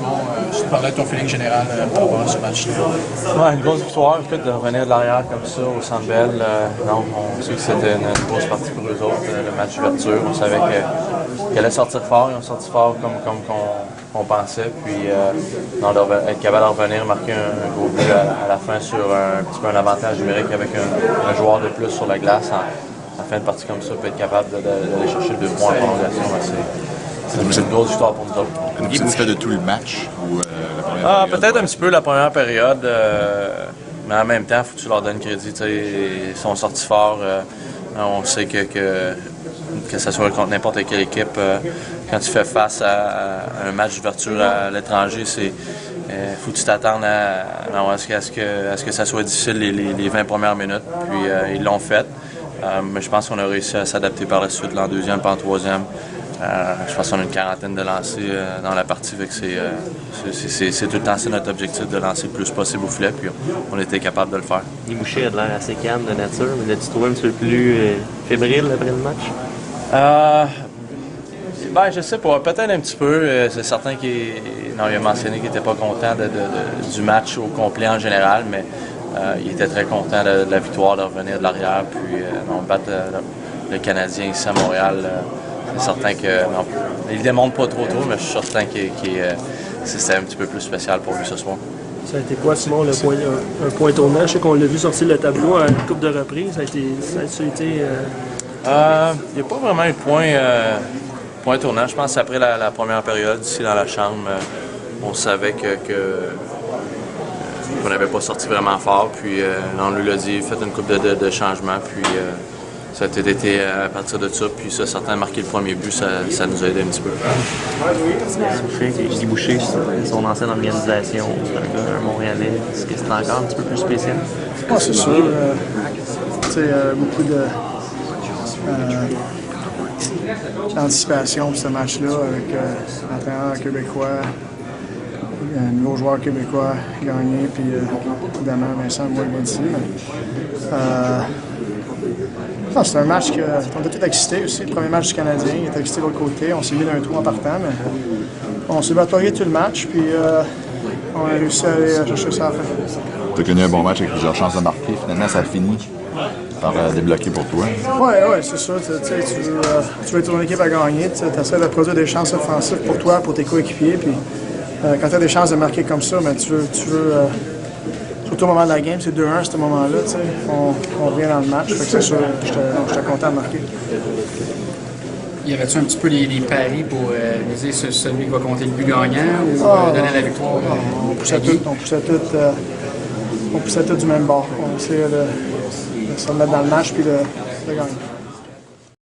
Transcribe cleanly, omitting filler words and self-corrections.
Simon, tu parlais de ton feeling général par rapport à ce match-là. Ouais, une grosse victoire. Écoute, de revenir de l'arrière comme ça au Centre Bell, non, on sait que c'était une grosse partie pour eux autres, le match d'ouverture. On savait qu'ils allaient sortir fort, ils ont sorti fort comme qu'on pensait. Puis, être capable de revenir, marquer un gros but à la fin sur un petit peu un avantage numérique avec un joueur de plus sur la glace en fin de partie comme ça, peut être capable d'aller chercher 2 points en prolongation. C'est une grosse victoire pour nous autres. Êtes-vous satisfait de tout le match ou la première période? Peut-être un petit peu la première période, mais en même temps, il faut que tu leur donnes crédit. Ils sont sortis forts. On sait que ce soit contre n'importe quelle équipe, quand tu fais face à un match d'ouverture à l'étranger, faut que tu t'attendes à ce que ça soit difficile les 20 premières minutes. Puis ils l'ont fait. Mais je pense qu'on a réussi à s'adapter par la suite, en deuxième et en troisième. Je pense qu'on a une quarantaine de lancers dans la partie. C'est tout le temps notre objectif de lancer le plus possible au filet, puis on était capable de le faire. Guy Boucher a l'air assez calme de nature, mais l'as-tu trouvé un petit peu plus fébrile après le match? Je sais pas, peut-être un petit peu. C'est certain qu'il a mentionné qu'il n'était pas content du match au complet en général, mais il était très content de la victoire, de revenir de l'arrière, puis battre le Canadien ici à Montréal. C'est certain que non, il ne démontre pas trop, mais je suis certain que c'est un petit peu plus spécial pour lui ce soir. Ça a été quoi, Simon, un point tournant? Je sais qu'on l'a vu sortir le tableau à une couple de reprises. Ça a été il n'y a pas vraiment eu de point tournant. Je pense qu'après la première période, ici dans la chambre, on savait qu'on n'avait pas sorti vraiment fort. Puis on lui l'a dit, fait une couple de changements. Puis ça a été à partir de ça. Puis ça, certains marqué le premier but, ça nous a aidé un petit peu. Guy Boucher, son ancienne organisation, c'est un gars, un Montréalais. Est-ce que c'est encore un petit peu plus spécial? C'est sûr. Beaucoup d'anticipation pour ce match-là avec l'entraîneur québécois, un nouveau joueur québécois gagné, puis évidemment Vincent Boisvenu. C'est un match qu'on était tous excités aussi. Le premier match du Canadien, il était excité de l'autre côté. On s'est mis d'un trou en partant, mais on s'est bataillé tout le match, puis on a réussi à aller chercher ça à la fin. Tu as connu un bon match avec plusieurs chances de marquer. Finalement, ça a fini par débloquer pour toi. Oui, c'est sûr. Tu veux ton équipe à gagner. Tu essaies de produire des chances offensives pour toi, pour tes coéquipiers. Puis quand tu as des chances de marquer comme ça, ben, tu veux surtout au moment de la game, c'est 2-1 à ce moment-là. On revient dans le match. Fait que c'est sûr, j'étais content de marquer. Y avait-tu un petit peu les paris pour viser celui qui va compter le but gagnant ou donner la victoire? On poussait tout du même bord. On essayait de se mettre dans le match puis de gagner.